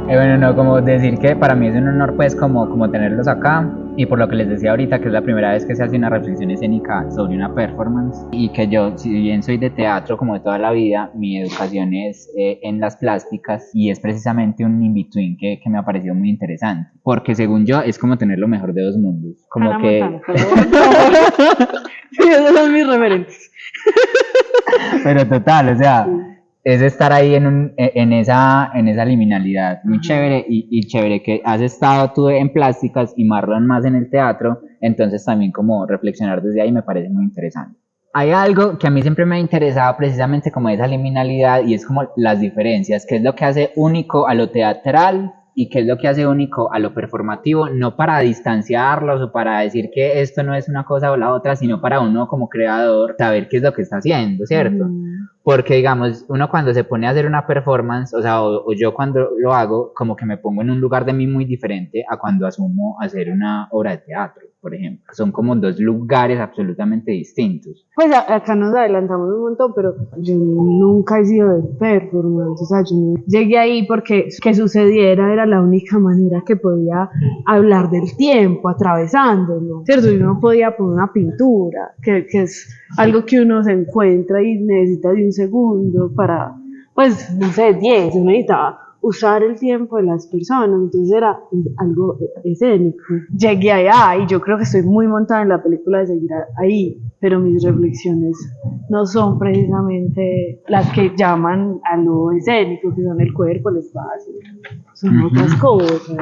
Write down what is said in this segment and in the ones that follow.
Bueno, no, como decir que para mí es un honor pues como tenerlos acá y por lo que les decía ahorita que es la primera vez que se hace una reflexión escénica sobre una performance y que yo, si bien soy de teatro como de toda la vida, mi educación es en las plásticas y es precisamente un in-between que me ha parecido muy interesante porque según yo es como tener lo mejor de dos mundos, como Hannah que... Montana, pero sí, esos son mis referentes. Pero total, o sea, Sí. es estar ahí en esa liminalidad muy chévere y chévere que has estado tú en plásticas y Marlon más en el teatro, entonces también como reflexionar desde ahí me parece muy interesante. Hay algo que a mí siempre me ha interesado precisamente como esa liminalidad y es como las diferencias, qué es lo que hace único a lo teatral y qué es lo que hace único a lo performativo, no para distanciarlos o para decir que esto no es una cosa o la otra, sino para uno como creador saber qué es lo que está haciendo, ¿cierto? Porque digamos, uno cuando se pone a hacer una performance, o sea, o yo cuando lo hago, como que me pongo en un lugar de mí muy diferente a cuando asumo hacer una obra de teatro, por ejemplo. Son como dos lugares absolutamente distintos. Pues acá nos adelantamos un montón, pero yo nunca he sido de performance, o sea, yo no llegué ahí porque que sucediera era la única manera que podía hablar del tiempo, atravesándolo, ¿cierto? Yo no podía poner una pintura, que es algo que uno se encuentra y necesita de un segundo para, pues, no sé, 10, yo necesitaba usar el tiempo de las personas, entonces era algo escénico. Llegué allá y yo creo que estoy muy montada en la película de seguir ahí, pero mis reflexiones no son precisamente las que llaman a lo escénico, que son el cuerpo, el espacio, son otras cosas.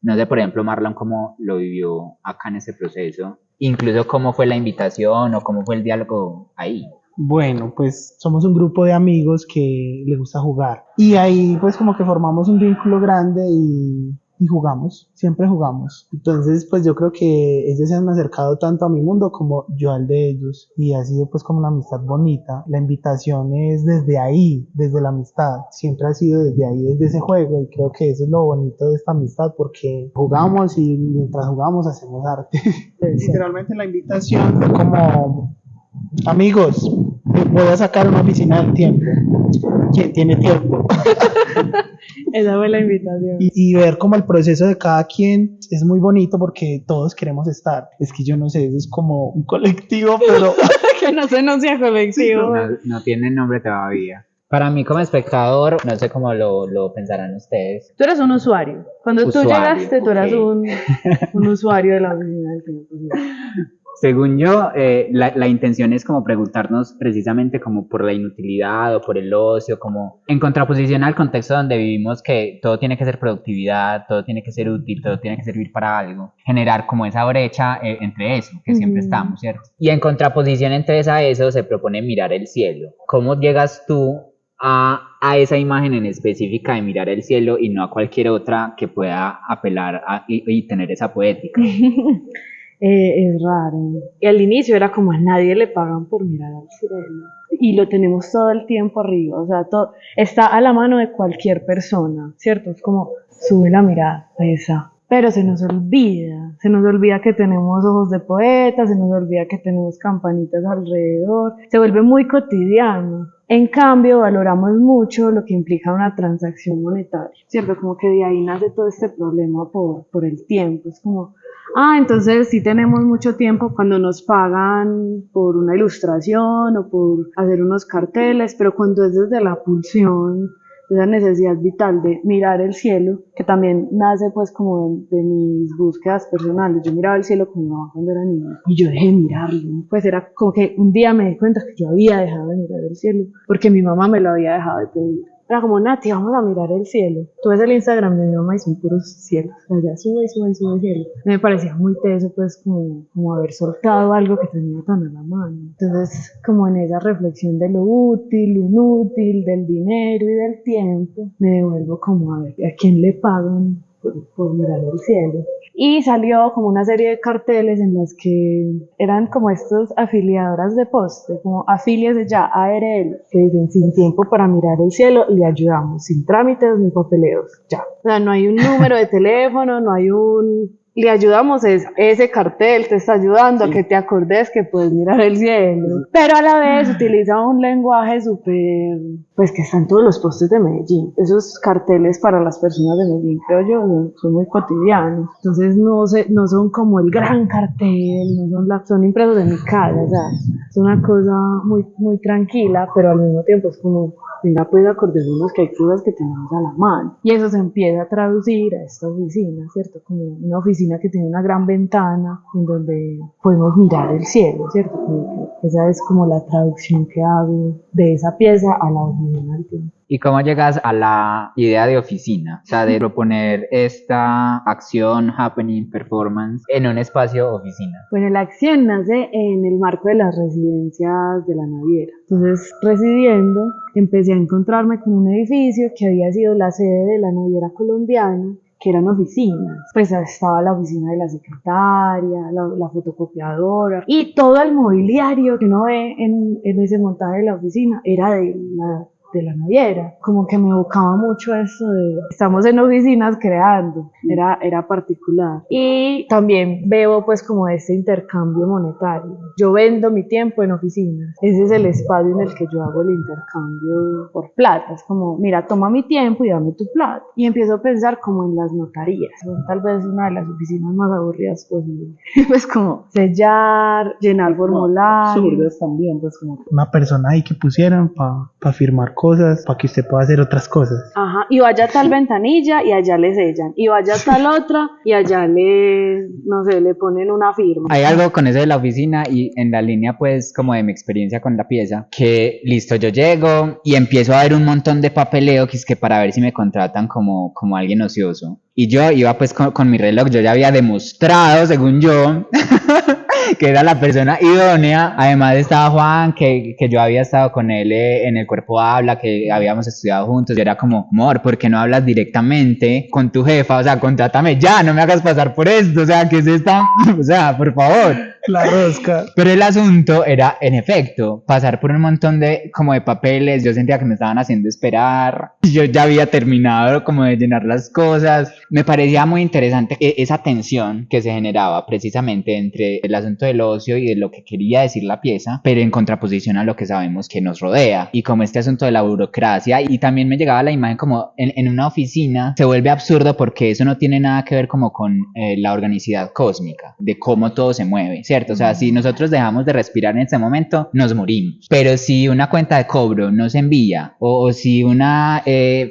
No sé, por ejemplo, Marlon, cómo lo vivió acá en ese proceso, incluso cómo fue la invitación o cómo fue el diálogo ahí. Bueno, pues somos un grupo de amigos que le gusta jugar. Y ahí pues como que formamos un vínculo grande y jugamos, siempre jugamos. Entonces pues yo creo que ellos se han acercado tanto a mi mundo como yo al de ellos. Y ha sido pues como una amistad bonita. La invitación es desde ahí, desde la amistad. Siempre ha sido desde ahí, desde ese juego. Y creo que eso es lo bonito de esta amistad porque jugamos y mientras jugamos hacemos arte. Literalmente la invitación fue como... Amigos, voy a sacar una oficina del tiempo. ¿Quién tiene tiempo? Esa fue la invitación. Y ver como el proceso de cada quien es muy bonito porque todos queremos estar. Es que yo no sé, eso es como un colectivo, pero... Que no se nos sea colectivo. No tiene nombre todavía. Para mí como espectador, no sé cómo lo pensarán ustedes. Tú eres un usuario. Cuando tú Usuario, llegaste, tú eras ok. un usuario de la oficina del tiempo. ¿Sí? Según yo, la intención es como preguntarnos precisamente como por la inutilidad o por el ocio, como en contraposición al contexto donde vivimos que todo tiene que ser productividad, todo tiene que ser útil, todo tiene que servir para algo, generar como esa brecha entre eso, que siempre estamos, ¿cierto? Y en contraposición entonces a eso se propone mirar el cielo. ¿Cómo llegas tú a esa imagen en específica de mirar el cielo y no a cualquier otra que pueda apelar y tener esa poética? Es raro. Y al inicio era como a nadie le pagan por mirar al cielo. Y lo tenemos todo el tiempo arriba. O sea, todo está a la mano de cualquier persona, ¿cierto? Es como sube la mirada, esa. Pero se nos olvida que tenemos ojos de poeta, se nos olvida que tenemos campanitas alrededor. Se vuelve muy cotidiano. En cambio, valoramos mucho lo que implica una transacción monetaria, ¿cierto? Como que de ahí nace todo este problema por el tiempo. Es como, entonces sí tenemos mucho tiempo cuando nos pagan por una ilustración o por hacer unos carteles, pero cuando es desde la pulsión, esa necesidad vital de mirar el cielo, que también nace pues como de mis búsquedas personales. Yo miraba el cielo con mi mamá cuando era niña y yo dejé de mirarlo. Pues era como que un día me di cuenta que yo había dejado de mirar el cielo porque mi mamá me lo había dejado de pedir. Era como, Nati, vamos a mirar el cielo. Tú ves el Instagram de mi mamá y son puros cielos. Allá sube y sube y sube el cielo. Me parecía muy teso, pues, como haber soltado algo que tenía tan a la mano. Entonces, como en esa reflexión de lo útil, lo inútil, del dinero y del tiempo, me devuelvo como a ver a quién le pagan por mirar el cielo. Y salió como una serie de carteles en las que eran como estos afiliadoras de poste, como afíliese ya, ARL, que dicen sin tiempo para mirar el cielo, le ayudamos, sin trámites ni papeleos, ya. O sea, no hay un número de teléfono, no hay le ayudamos, es ese cartel te está ayudando a que te acordes que puedes mirar el cielo, pero a la vez utiliza un lenguaje súper, pues que está en todos los postes de Medellín. Esos carteles para las personas de Medellín, creo yo, son muy cotidianos, entonces no son como el gran cartel, son impresos en mi casa, o sea, es una cosa muy, muy tranquila, pero al mismo tiempo es como, venga, pues acordémonos que hay cosas que tenemos a la mano. Y eso se empieza a traducir a esta oficina, ¿cierto? Como una oficina que tiene una gran ventana en donde podemos mirar el cielo, ¿cierto? Como que esa es como la traducción que hago de esa pieza a la oficina del tiempo. ¿Y cómo llegas a la idea de oficina? O sea, de proponer esta acción, happening, performance en un espacio oficina. Bueno, la acción nace en el marco de las residencias de la Naviera. Entonces, residiendo, empecé a encontrarme con un edificio que había sido la sede de la Naviera colombiana, que eran oficinas. Pues estaba la oficina de la secretaria, la fotocopiadora y todo el mobiliario que uno ve en ese montaje de la oficina era de la Naviera. Como que me evocaba mucho eso de estamos en oficinas creando, era particular. Y también veo pues como ese intercambio monetario. Yo vendo mi tiempo en oficinas. Ese es el espacio en el que yo hago el intercambio por plata. Es como, mira, toma mi tiempo y dame tu plata. Y empiezo a pensar como en las notarías. Son tal vez una de las oficinas más aburridas posibles. Pues como sellar, llenar formularios. Absurdas también, pues como una persona ahí que pusieran para firmar cosas, para que usted pueda hacer otras cosas. Ajá, y vaya a tal ventanilla y allá le sellan, y vaya a tal otra y allá no sé, le ponen una firma. Hay algo con eso de la oficina y en la línea pues como de mi experiencia con la pieza, que listo, yo llego y empiezo a ver un montón de papeleo que es que para ver si me contratan como alguien ocioso. Y yo iba pues con mi reloj, yo ya había demostrado, según yo, que era la persona idónea. Además estaba Juan, que yo había estado con él en el Cuerpo Habla, que habíamos estudiado juntos. Yo era como, amor, ¿por qué no hablas directamente con tu jefa? O sea, contrátame ya, no me hagas pasar por esto. O sea, ¿qué es esta? O sea, por favor. La rosca. Pero el asunto era, en efecto, pasar por un montón de papeles. Yo sentía que me estaban haciendo esperar. Yo ya había terminado como de llenar las cosas. Me parecía muy interesante esa tensión que se generaba precisamente entre el asunto del ocio y de lo que quería decir la pieza, pero en contraposición a lo que sabemos que nos rodea. Y como este asunto de la burocracia, y también me llegaba la imagen como en una oficina se vuelve absurdo porque eso no tiene nada que ver como con la organicidad cósmica, de cómo todo se mueve, ¿cierto? O sea, si nosotros dejamos de respirar en ese momento, nos morimos. Pero si una cuenta de cobro no se envía, o si una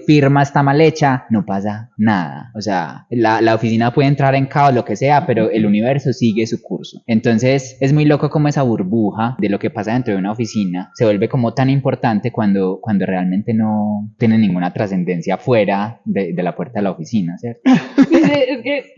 firma está mal hecha, no pasa nada. O sea, la oficina puede entrar en caos, lo que sea, pero el universo sigue su curso. Entonces, es muy loco como esa burbuja de lo que pasa dentro de una oficina se vuelve como tan importante cuando realmente no tiene ninguna trascendencia fuera de la puerta de la oficina, ¿cierto?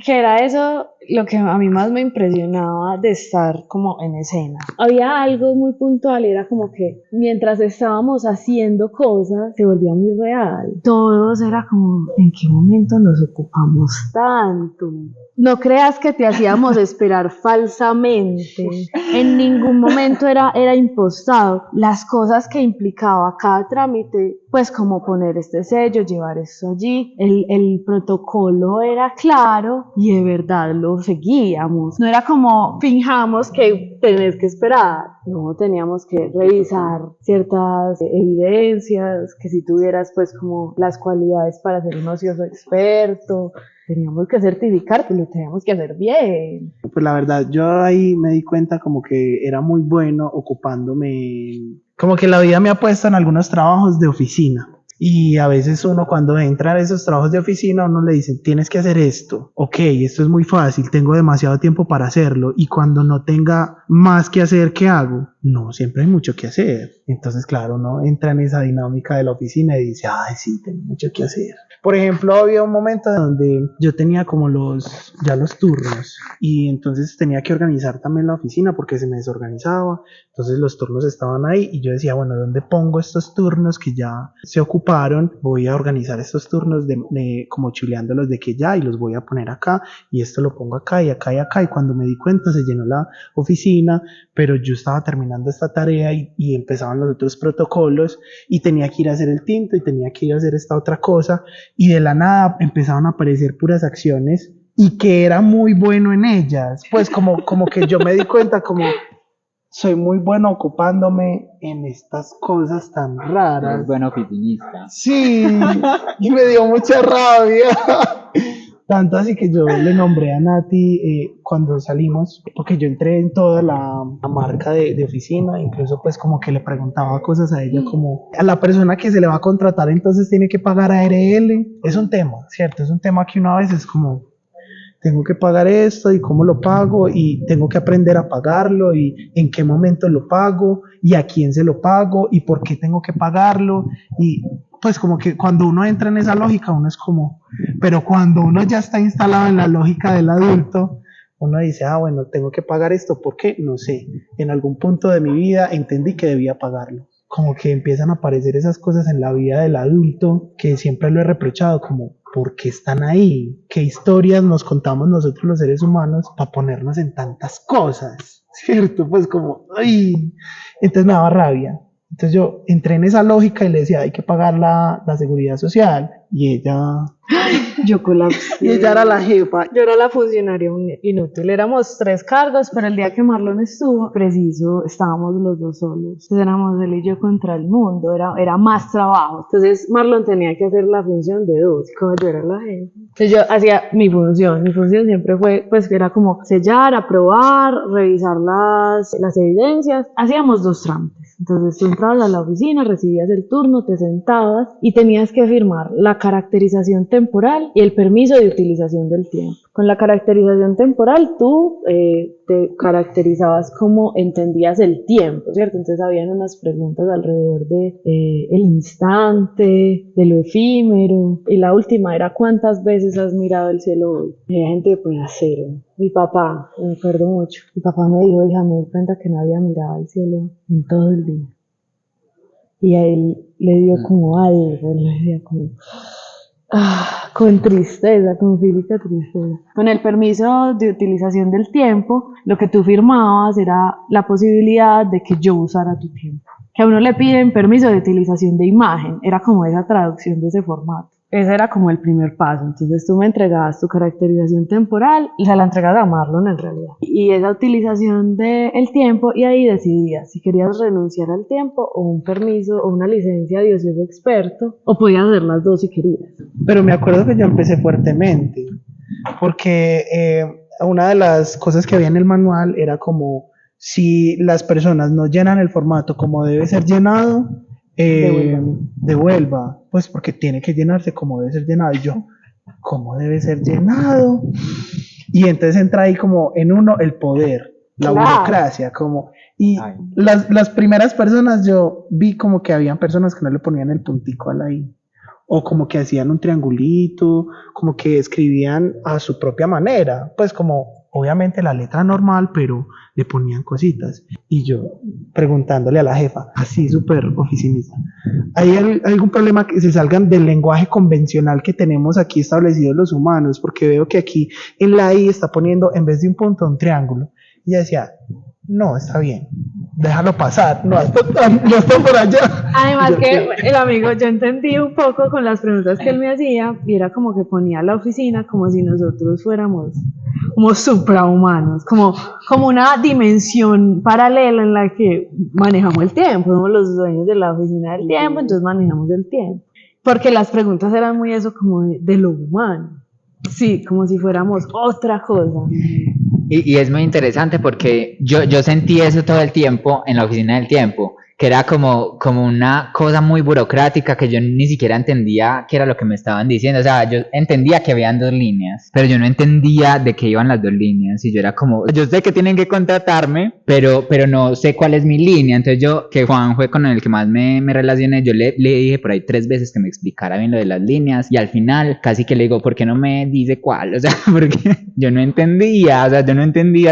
Que era eso lo que a mí más me impresionaba de estar como en escena. Había algo muy puntual, era como que mientras estábamos haciendo cosas se volvía muy real. Todos era como, ¿en qué momento nos ocupamos tanto? No creas que te hacíamos esperar falsamente. En ningún momento era impostado. Las cosas que implicaba cada trámite, pues como poner este sello, llevar esto allí, el protocolo era claro y de verdad lo seguíamos. No era como finjamos que tenés que esperar. No, teníamos que revisar ciertas evidencias, que si tuvieras pues como las cualidades para ser un ocioso experto. Teníamos que certificar, pues lo teníamos que hacer bien. Pues la verdad, yo ahí me di cuenta como que era muy bueno ocupándome, como que la vida me ha puesto en algunos trabajos de oficina. Y a veces uno cuando entra a esos trabajos de oficina, uno le dice, tienes que hacer esto. Ok, esto es muy fácil, tengo demasiado tiempo para hacerlo. Y cuando no tenga más que hacer, ¿qué hago? No, siempre hay mucho que hacer. Entonces, claro, uno entra en esa dinámica de la oficina y dice, ay, sí, tengo mucho que hacer. Por ejemplo, había un momento donde yo tenía como los turnos y entonces tenía que organizar también la oficina porque se me desorganizaba. Entonces los turnos estaban ahí y yo decía, bueno, ¿dónde pongo estos turnos que ya se ocuparon? Voy a organizar estos turnos como chuleándolos de que ya y los voy a poner acá y esto lo pongo acá y acá y acá. Y cuando me di cuenta se llenó la oficina, pero yo estaba terminando esta tarea y empezaban los otros protocolos y tenía que ir a hacer el tinto y tenía que ir a hacer esta otra cosa. Y de la nada empezaron a aparecer puras acciones y que era muy bueno en ellas. Pues como que yo me di cuenta como soy muy bueno ocupándome en estas cosas tan Eres raras. buen oficinista. Sí, y me dio mucha rabia. Tanto así que yo le nombré a Nati cuando salimos, porque yo entré en toda la marca de oficina, incluso pues como que le preguntaba cosas a ella, como a la persona que se le va a contratar entonces tiene que pagar ARL. Es un tema, ¿cierto? Es un tema que una vez es como, tengo que pagar esto y cómo lo pago y tengo que aprender a pagarlo y en qué momento lo pago y a quién se lo pago y por qué tengo que pagarlo y pues como que cuando uno entra en esa lógica uno es como, pero cuando uno ya está instalado en la lógica del adulto, uno dice, ah bueno, tengo que pagar esto, ¿por qué? No sé, en algún punto de mi vida entendí que debía pagarlo. Como que empiezan a aparecer esas cosas en la vida del adulto que siempre lo he reprochado, como ¿por qué están ahí? ¿Qué historias nos contamos nosotros los seres humanos para ponernos en tantas cosas? ¿Cierto? Pues como, ay, entonces me daba rabia. Entonces yo entré en esa lógica y le decía, hay que pagar la seguridad social. Y ella Yo colapsé. Y ella era la jefa. Yo era la funcionaria inútil. Éramos 3 cargos, pero el día que Marlon estuvo, preciso, estábamos los dos solos. Entonces éramos él y yo contra el mundo. Era más trabajo. Entonces Marlon tenía que hacer la función de 2, como yo era la jefa. Entonces yo hacía mi función. Mi función siempre fue, pues, que era como sellar, aprobar, revisar las evidencias. Hacíamos 2 trámites. Entonces tú entrabas a la oficina, recibías el turno, te sentabas y tenías que firmar la caracterización temporal y el permiso de utilización del tiempo. Con la caracterización temporal tú te caracterizabas como entendías el tiempo, ¿cierto? Entonces habían unas preguntas alrededor de el instante, de lo efímero, y la última era ¿cuántas veces has mirado el cielo hoy? Y la gente ponía 0. Mi papá, me acuerdo mucho, mi papá me dijo, hija, me di cuenta que no había mirado el cielo en todo el día. Y a él le dio como algo, le dio como... con tristeza, con física tristeza. Con el permiso de utilización del tiempo, lo que tú firmabas era la posibilidad de que yo usara tu tiempo. Que a uno le piden permiso de utilización de imagen, era como esa traducción de ese formato. Ese era como el primer paso. Entonces tú me entregabas tu caracterización temporal y se la entregabas a Marlon en realidad. Y esa utilización del tiempo, y ahí decidías si querías renunciar al tiempo o un permiso o una licencia de ocioso experto, o podías hacer las 2 si querías. Pero me acuerdo que yo empecé fuertemente, porque una de las cosas que había en el manual era como si las personas no llenan el formato como debe ser llenado, devuelva, pues porque tiene que llenarse como debe ser llenado. Y yo, ¿cómo debe ser llenado? Y entonces entra ahí como en uno el poder, la burocracia, como... Y las primeras personas yo vi como que habían personas que no le ponían el puntico a la I. O como que hacían un triangulito, como que escribían a su propia manera, pues como obviamente la letra normal, pero le ponían cositas. Y yo preguntándole a la jefa, así súper oficinista, ¿hay algún problema que se salgan del lenguaje convencional que tenemos aquí establecidos los humanos? Porque veo que aquí en la I está poniendo en vez de un punto un triángulo. Y ella decía, no, está bien, déjalo pasar, no está por allá. Además que el amigo, yo entendí un poco con las preguntas que él me hacía, y era como que ponía la oficina como si nosotros fuéramos como suprahumanos, como una dimensión paralela en la que manejamos el tiempo, somos los dueños de la oficina del tiempo, entonces manejamos el tiempo. Porque las preguntas eran muy eso como de lo humano, sí, como si fuéramos otra cosa. Y es muy interesante porque yo sentí eso todo el tiempo en la oficina del tiempo, que era como una cosa muy burocrática que yo ni siquiera entendía qué era lo que me estaban diciendo. O sea, yo entendía que habían 2 líneas, pero yo no entendía de qué iban las 2 líneas. Y yo era como, yo sé que tienen que contratarme, pero no sé cuál es mi línea. Entonces yo, que Juan fue con el que más me relacioné, yo le dije por ahí 3 veces que me explicara bien lo de las líneas. Y al final casi que le digo, ¿por qué no me dice cuál? O sea, porque yo no entendía,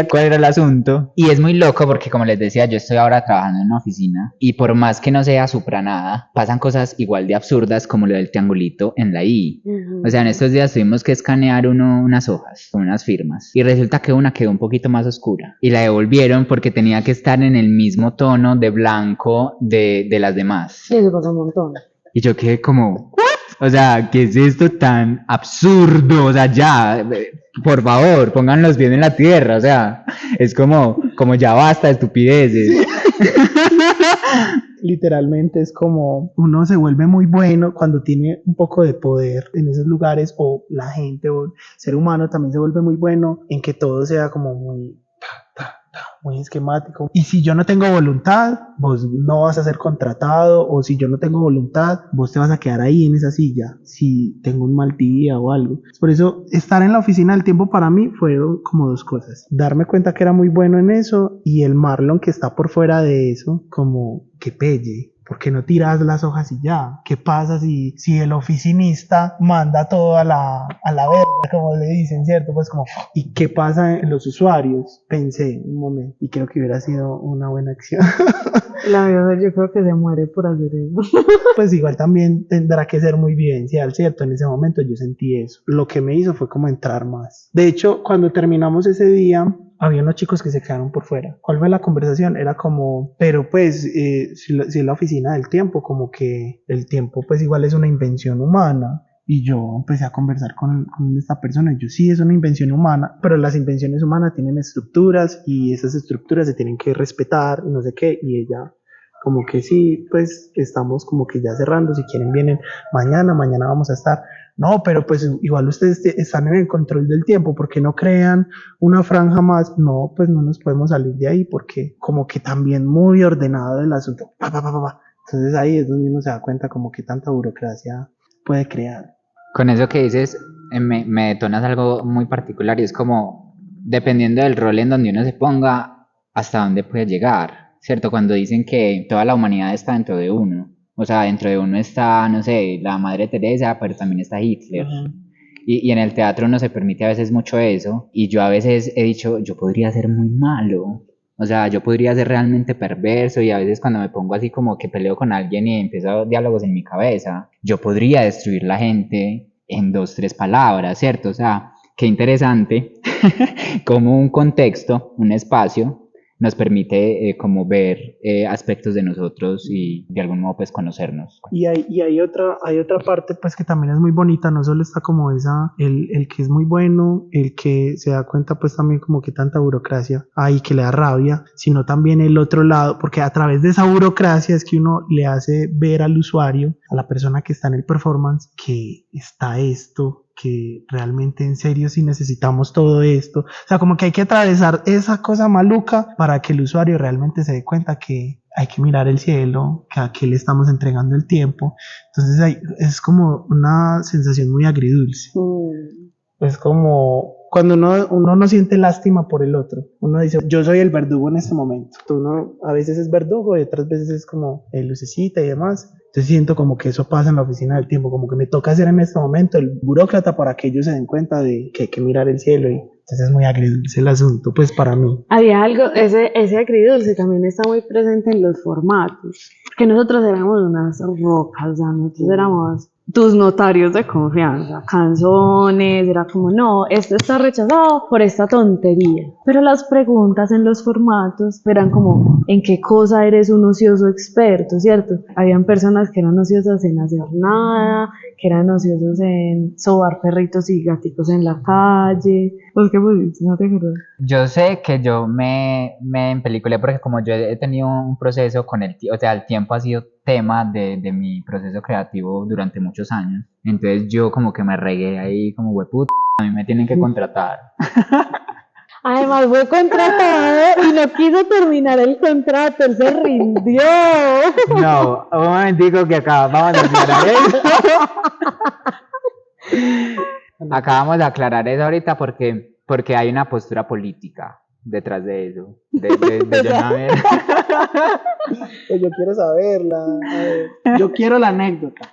cuál era el asunto. Y es muy loco porque, como les decía, yo estoy ahora trabajando en una oficina. Y por más que no sea supranada, pasan cosas igual de absurdas como lo del triangulito en la I. O sea, en estos días tuvimos que escanear unas hojas con unas firmas. Y resulta que una quedó un poquito más oscura. Y la devolvieron porque tenía que estar en el mismo tono de blanco de las demás. Sí, eso pasa un montón. Y yo quedé como, ¿what? O sea, ¿qué es esto tan absurdo? O sea, ya, Por favor, pongan los pies en la tierra, o sea, es como ya basta de estupideces. Literalmente es como uno se vuelve muy bueno cuando tiene un poco de poder en esos lugares, o la gente o el ser humano también se vuelve muy bueno en que todo sea como muy muy esquemático. Y si yo no tengo voluntad, vos no vas a ser contratado, o si yo no tengo voluntad, vos te vas a quedar ahí en esa silla, si tengo un mal día o algo. Por eso, estar en la oficina del tiempo para mí fueron como dos cosas. Darme cuenta que era muy bueno en eso, y el Marlon que está por fuera de eso, como que pelle. ¿Por qué no tiras las hojas y ya? ¿Qué pasa si el oficinista manda todo a la verga, como le dicen, ¿cierto? Pues como, ¿y qué pasa en los usuarios? Pensé un momento y creo que hubiera sido una buena acción. La verdad, yo creo que se muere por hacer eso. Pues igual también tendrá que ser muy vivencial, ¿cierto? En ese momento yo sentí eso. Lo que me hizo fue como entrar más. De hecho, cuando terminamos ese día, había unos chicos que se quedaron por fuera. ¿Cuál fue la conversación? Era como, pero pues, si es la oficina del tiempo, como que el tiempo pues igual es una invención humana. Y yo empecé a conversar con esta persona, y yo, sí, es una invención humana, pero las invenciones humanas tienen estructuras, y esas estructuras se tienen que respetar, y no sé qué, y ella como que sí, pues estamos como que ya cerrando, si quieren vienen mañana vamos a estar. No, pero pues igual ustedes están en el control del tiempo, porque no crean una franja más. No, pues no nos podemos salir de ahí, porque como que también muy ordenado el asunto. Entonces ahí es donde uno se da cuenta como que tanta burocracia puede crear. Con eso que dices, me detonas algo muy particular, y es como, dependiendo del rol en donde uno se ponga, hasta dónde puede llegar, ¿cierto? Cuando dicen que toda la humanidad está dentro de uno, o sea, dentro de uno está, no sé, la Madre Teresa, pero también está Hitler. Y en el teatro no se permite a veces mucho eso, y yo a veces he dicho, yo podría ser muy malo. O sea, yo podría ser realmente perverso, y a veces cuando me pongo así como que peleo con alguien y empiezo diálogos en mi cabeza, yo podría destruir la gente en 2, 3 palabras, ¿cierto? O sea, qué interesante como un contexto, un espacio, nos permite como ver aspectos de nosotros y de algún modo pues conocernos. Y hay otra parte pues que también es muy bonita. No solo está como esa, el que es muy bueno, el que se da cuenta pues también como que tanta burocracia hay que le da rabia, sino también el otro lado, porque a través de esa burocracia es que uno le hace ver al usuario, a la persona que está en el performance, que está esto, que realmente en serio sí necesitamos todo esto. O sea, como que hay que atravesar esa cosa maluca para que el usuario realmente se dé cuenta que hay que mirar el cielo, que a qué le estamos entregando el tiempo. Entonces es como una sensación muy agridulce. Es como cuando uno no siente lástima por el otro. Uno dice, yo soy el verdugo en este momento. Uno a veces es verdugo y otras veces es como lucecita y demás. Entonces siento como que eso pasa en la oficina del tiempo, como que me toca ser en este momento el burócrata para que ellos se den cuenta de que hay que mirar el cielo, y entonces es muy agridulce el asunto, pues para mí. Había algo, ese agridulce también está muy presente en los formatos, que nosotros éramos unas rocas, o sea, nosotros éramos tus notarios de confianza, canzones, era como, no, esto está rechazado por esta tontería. Pero las preguntas en los formatos eran como, ¿en qué cosa eres un ocioso experto, cierto? Habían personas que eran ociosas en hacer nada, que eran ociosos en sobar perritos y gaticos en la calle. ¿Vos qué pusiste? ¿No te acuerdas? Yo sé que yo me empeliculé porque como yo he tenido un proceso con o sea, el tiempo ha sido tema de mi proceso creativo durante muchos años. Entonces yo como que me regué ahí como hueputa, a mí me tienen que contratar. Además fue contratado y no quiso terminar el contrato, él se rindió. No, un momentico que acabamos de aclarar eso. Acabamos de aclarar eso ahorita porque hay una postura política detrás de eso. De yo no haber... Pues yo quiero saberla. A ver, yo quiero la anécdota.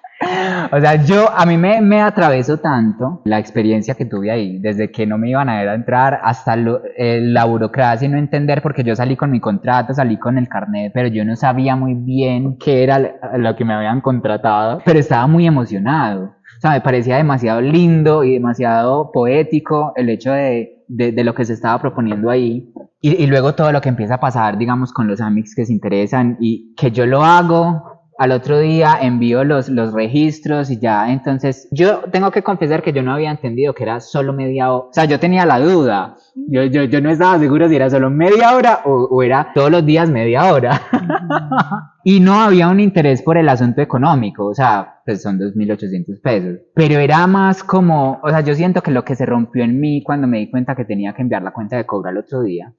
O sea, a mí me atravesó tanto la experiencia que tuve ahí, desde que no me iban a ver a entrar hasta la burocracia y no entender, porque yo salí con mi contrato, salí con el carnet, pero yo no sabía muy bien qué era lo que me habían contratado, pero estaba muy emocionado. O sea, me parecía demasiado lindo y demasiado poético el hecho de lo que se estaba proponiendo ahí. Y luego todo lo que empieza a pasar, digamos, con los amics que se interesan y que yo lo hago Al otro día envío los registros y ya, entonces yo tengo que confesar que yo no había entendido que era solo media hora, o sea, yo tenía la duda, yo no estaba seguro si era solo media hora o era todos los días media hora. Y no había un interés por el asunto económico, o sea, pues son 2.800 pesos, pero era más como, o sea, yo siento que lo que se rompió en mí cuando me di cuenta que tenía que enviar la cuenta de cobro al otro día,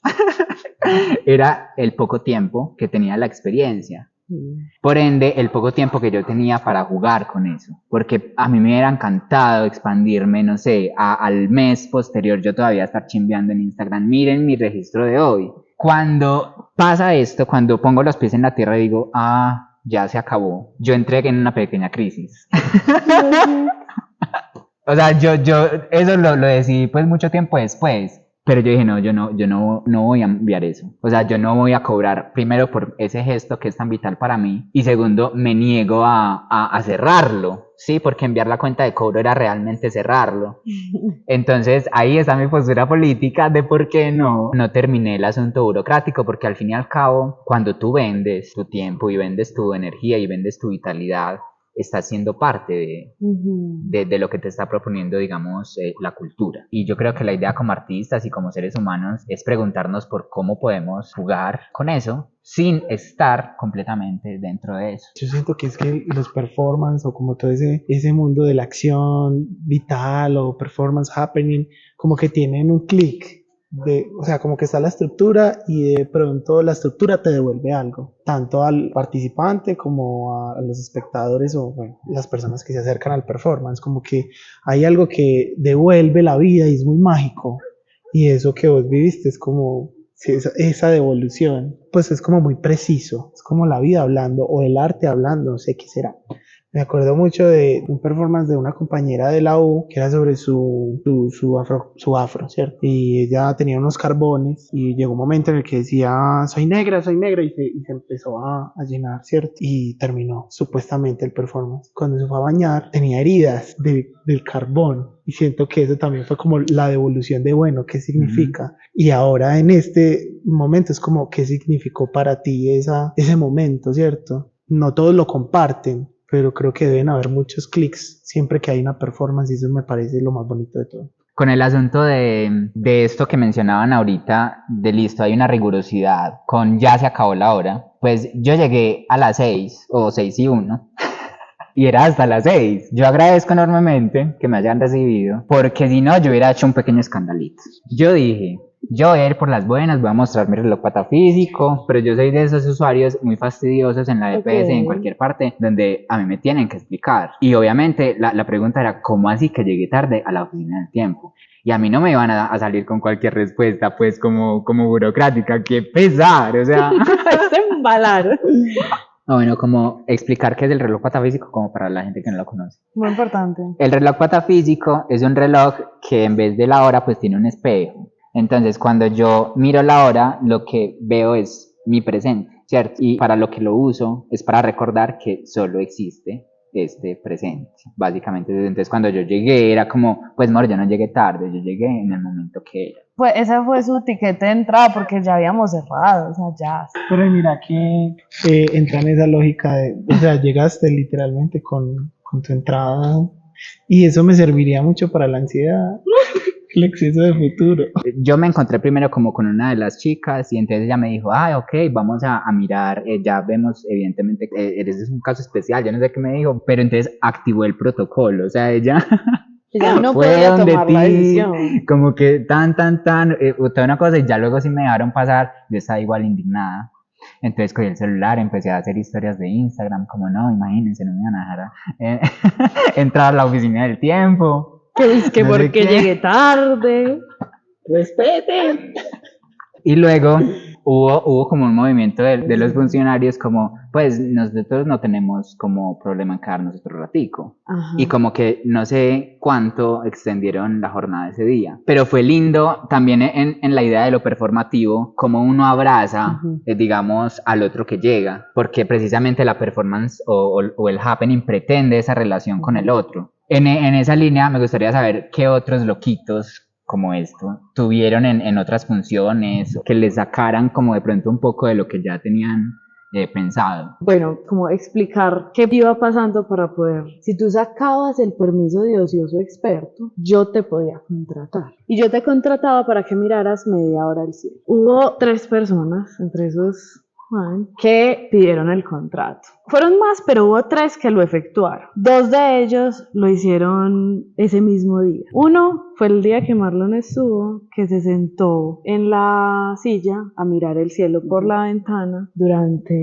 era el poco tiempo que tenía la experiencia. Por ende, el poco tiempo que yo tenía para jugar con eso, porque a mí me hubiera encantado expandirme, no sé, al mes posterior yo todavía estar chimbeando en Instagram, miren mi registro de hoy. Cuando pasa esto, cuando pongo los pies en la tierra y digo, ya se acabó, yo entré en una pequeña crisis. O sea, yo eso lo decidí pues mucho tiempo después. Pero yo dije, no, yo no voy a enviar eso. O sea, yo no voy a cobrar, primero, por ese gesto que es tan vital para mí. Y segundo, me niego a cerrarlo. Sí, porque enviar la cuenta de cobro era realmente cerrarlo. Entonces, ahí está mi postura política de por qué no terminé el asunto burocrático. Porque al fin y al cabo, cuando tú vendes tu tiempo y vendes tu energía y vendes tu vitalidad, estás siendo parte de lo que te está proponiendo, digamos, la cultura. Y yo creo que la idea como artistas y como seres humanos es preguntarnos por cómo podemos jugar con eso sin estar completamente dentro de eso. Yo siento que es que los performance o como todo ese mundo de la acción vital o performance happening, como que tienen un clic. O sea, como que está la estructura y de pronto la estructura te devuelve algo, tanto al participante como a los espectadores o bueno, las personas que se acercan al performance, como que hay algo que devuelve la vida y es muy mágico, y eso que vos viviste es como sí, esa devolución, pues es como muy preciso, es como la vida hablando o el arte hablando, no sé qué será. Me acuerdo mucho de un performance de una compañera de la U que era sobre su afro, ¿cierto? Y ella tenía unos carbones y llegó un momento en el que decía, soy negra, y se empezó a llenar, ¿cierto? Y terminó supuestamente el performance. Cuando se fue a bañar tenía heridas del carbón y siento que eso también fue como la devolución de, bueno, ¿qué significa? Y ahora en este momento es como, ¿qué significó para ti ese momento, ¿cierto? No todos lo comparten, pero creo que deben haber muchos clics siempre que hay una performance y eso me parece lo más bonito de todo. Con el asunto de esto que mencionaban ahorita, de listo, hay una rigurosidad, con ya se acabó la hora, pues yo llegué a las 6 o 6:01 y era hasta las 6. Yo agradezco enormemente que me hayan recibido, porque si no yo hubiera hecho un pequeño escandalito. Yo dije, yo voy a ir por las buenas, voy a mostrar mi reloj patafísico, pero yo soy de esos usuarios muy fastidiosos en la EPS, en cualquier parte, donde a mí me tienen que explicar. Y obviamente la pregunta era, ¿cómo así que llegué tarde a la oficina del tiempo? Y a mí no me iban a salir con cualquier respuesta, pues como burocrática, qué pesar, o sea... Es embalar. Bueno, como explicar qué es el reloj patafísico como para la gente que no lo conoce. Muy importante. El reloj patafísico es un reloj que en vez de la hora pues tiene un espejo. Entonces, cuando yo miro la hora, lo que veo es mi presente, ¿cierto? Y para lo que lo uso es para recordar que solo existe este presente, básicamente. Entonces, cuando yo llegué, era como, pues, amor, yo no llegué tarde, yo llegué en el momento que era. Pues ese fue su tiquete de entrada porque ya habíamos cerrado, o sea, ya. Pero mira que entra en esa lógica o sea, llegaste literalmente con tu entrada y eso me serviría mucho para la ansiedad. El exceso de futuro. Yo me encontré primero como con una de las chicas y entonces ella me dijo, ok, vamos a mirar, ya vemos evidentemente, eres un caso especial, yo no sé qué me dijo, pero entonces activó el protocolo, o sea, ella no fue podía donde tomar la decisión. como que toda una cosa y ya luego sí me dejaron pasar, yo estaba igual indignada. Entonces cogí el celular, empecé a hacer historias de Instagram, como no, imagínense, no me iban a dejar entrar a la oficina del tiempo. Que es que no porque llegué tarde. Respeten. Y luego hubo como un movimiento de los funcionarios como, pues nosotros no tenemos como problema en quedarnos otro ratico. Ajá. Y como que no sé cuánto extendieron la jornada de ese día. Pero fue lindo también en la idea de lo performativo, como uno abraza, digamos, al otro que llega. Porque precisamente la performance o el happening pretende esa relación con el otro. En esa línea me gustaría saber qué otros loquitos como esto tuvieron en otras funciones, que les sacaran como de pronto un poco de lo que ya tenían pensado. Bueno, como explicar qué iba pasando para poder, si tú sacabas el permiso de ocioso experto, yo te podía contratar. Y yo te contrataba para que miraras media hora el cielo. Hubo 3 personas, entre esos Juan, que pidieron el contrato. Fueron más, pero hubo 3 que lo efectuaron. 2 de ellos lo hicieron ese mismo día. Uno fue el día que Marlon estuvo, que se sentó en la silla a mirar el cielo por la ventana durante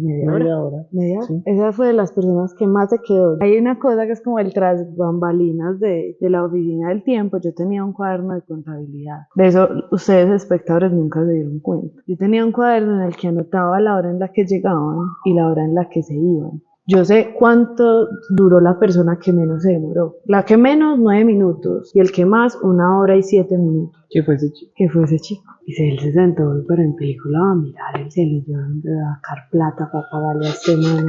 media hora. ¿Media hora? Sí. Esa fue de las personas que más se quedó. Hay una cosa que es como el tras bambalinas de la oficina del tiempo. Yo tenía un cuaderno de contabilidad. De eso ustedes, espectadores, nunca se dieron cuenta. Yo tenía un cuaderno en el que anotaba la hora en la que llegaban y la hora en la que se iban. Yo sé cuánto duró la persona que menos se demoró. La que menos, 9 minutos. Y el que más, 1 hora y 7 minutos. ¿Qué fue ese chico? ¿Qué fue ese chico? Y él se sentó, pero en película, a mirar el cielo. Y yo, ¿dónde voy a sacar plata para pagarle a este man?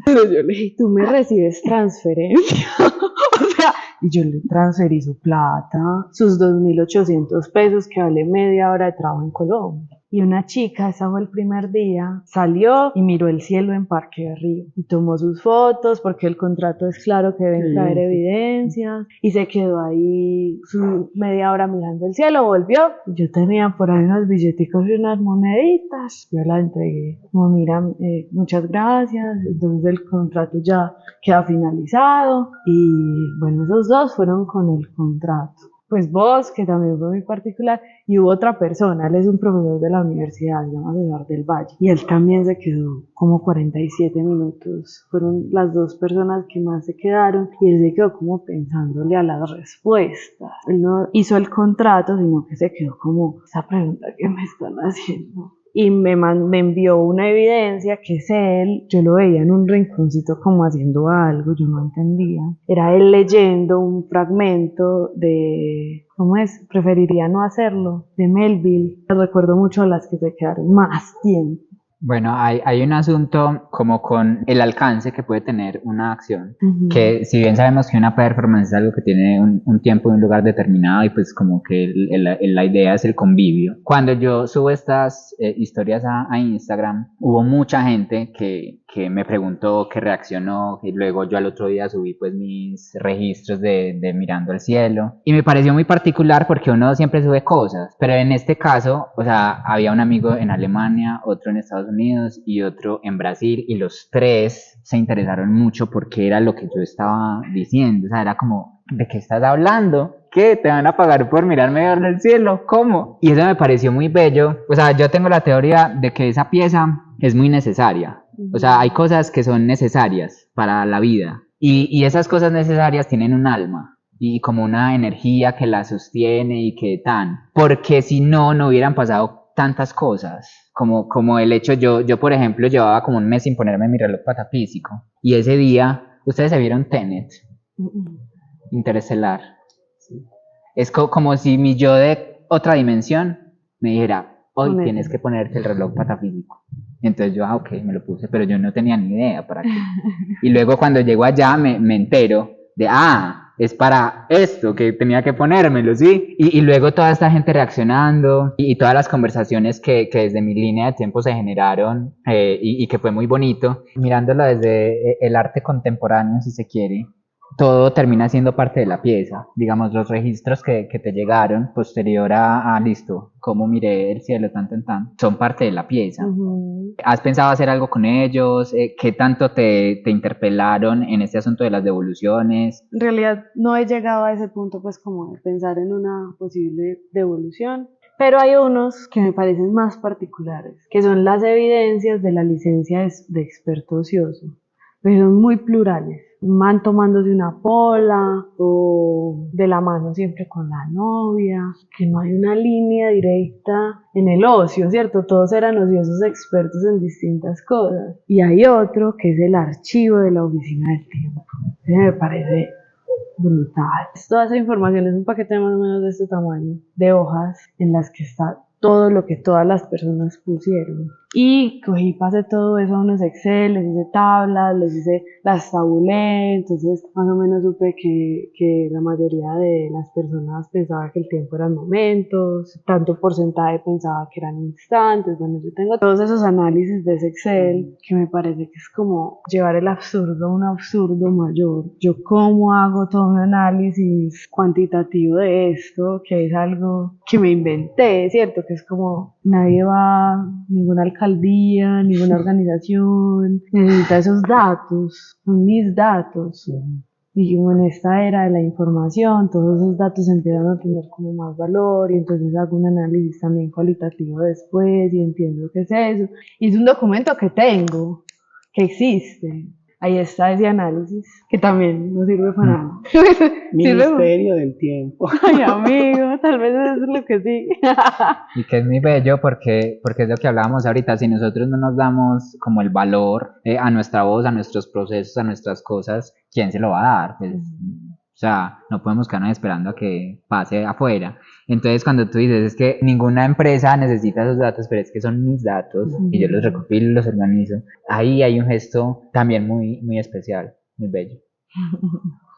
Pero yo le dije, ¿tú me recibes transferencia? O sea, y yo le transferí su plata, sus 2.800 pesos que vale media hora de trabajo en Colombia. Y una chica, ese fue el primer día, salió y miró el cielo en Parque de Río y tomó sus fotos porque el contrato es claro que deben traer evidencias y se quedó ahí su media hora mirando el cielo, volvió. Yo tenía por ahí unos billeticos y unas moneditas, yo la entregué, como mira, muchas gracias, entonces el contrato ya queda finalizado y bueno, esos 2 fueron con el contrato. Pues vos, que también fue muy particular, y hubo otra persona, él es un profesor de la universidad, se llama César del Valle, y él también se quedó como 47 minutos, fueron las 2 personas que más se quedaron, y él se quedó como pensándole a las respuestas, él no hizo el contrato, sino que se quedó como, esa pregunta que me están haciendo. Y me envió una evidencia que es él, yo lo veía en un rinconcito como haciendo algo, yo no entendía. Era él leyendo un fragmento de, ¿cómo es? Preferiría no hacerlo, de Melville. Recuerdo mucho a las que se quedaron más tiempo. Bueno, hay un asunto como con el alcance que puede tener una acción, que si bien sabemos que una performance es algo que tiene un tiempo y un lugar determinado y pues como que la idea es el convivio. Cuando yo subo estas historias a Instagram, hubo mucha gente que me preguntó, que reaccionó, y luego yo al otro día subí pues mis registros de mirando el cielo y me pareció muy particular porque uno siempre sube cosas, pero en este caso, o sea, había un amigo en Alemania, otro en Estados Unidos y otro en Brasil y los 3 se interesaron mucho porque era lo que yo estaba diciendo, o sea, era como, ¿de qué estás hablando? ¿Qué? ¿Te van a pagar por mirarme en el cielo? ¿Cómo? Y eso me pareció muy bello, o sea, yo tengo la teoría de que esa pieza es muy necesaria, o sea, hay cosas que son necesarias para la vida y esas cosas necesarias tienen un alma y como una energía que la sostiene y que porque si no, no hubieran pasado tantas cosas, como el hecho, yo por ejemplo llevaba como un mes sin ponerme mi reloj patafísico y ese día, ustedes se vieron Tenet, Interestelar, es como si mi yo de otra dimensión me dijera, hoy tienes que ponerte el reloj patafísico. Y entonces yo, ok, me lo puse, pero yo no tenía ni idea para qué. Y luego cuando llego allá me entero de, es para esto que tenía que ponérmelo, ¿sí? Y luego toda esta gente reaccionando y todas las conversaciones que desde mi línea de tiempo se generaron y que fue muy bonito, mirándolo desde el arte contemporáneo, si se quiere. Todo termina siendo parte de la pieza, digamos, los registros que te llegaron posterior a listo, cómo miré el cielo tanto en tan, son parte de la pieza. ¿Has pensado hacer algo con ellos? ¿Qué tanto te interpelaron en este asunto de las devoluciones? En realidad no he llegado a ese punto pues como de pensar en una posible devolución, pero hay unos que me parecen más particulares, que son las evidencias de la licencia de experto ocioso, pero son muy plurales. Un man tomándose una pola o de la mano siempre con la novia, que no hay una línea directa en el ocio, ¿cierto? Todos eran ociosos expertos en distintas cosas. Y hay otro que es el archivo de la oficina del tiempo. Me parece brutal. Toda esa información es un paquete más o menos de este tamaño, de hojas en las que está todo lo que todas las personas pusieron. Y cogí, pasé todo eso a unos Excel, les hice tablas, las tabulé, entonces más o menos supe que la mayoría de las personas pensaba que el tiempo eran momentos, tanto porcentaje pensaba que eran instantes. Bueno, yo tengo todos esos análisis de ese Excel que me parece que es como llevar el absurdo a un absurdo mayor. Yo cómo hago todo un análisis cuantitativo de esto, que es algo que me inventé, ¿cierto? Que es como nadie va, ninguna alcaldía, ninguna organización necesita esos datos, son mis datos. Y como en esta era de la información, todos esos datos empiezan a tener como más valor y entonces hago un análisis también cualitativo después y entiendo qué es eso. Y es un documento que tengo, que existe. Ahí está ese análisis, que también no sirve para nada. Ministerio del tiempo. Ay, amigo, tal vez eso es lo que sí. Y que es muy bello porque es lo que hablábamos ahorita, si nosotros no nos damos como el valor a nuestra voz, a nuestros procesos, a nuestras cosas, ¿quién se lo va a dar? Pues, o sea, no podemos quedarnos esperando a que pase afuera. Entonces cuando tú dices, es que ninguna empresa necesita esos datos, pero es que son mis datos y yo los recopilo y los organizo, ahí hay un gesto también muy, muy especial, muy bello.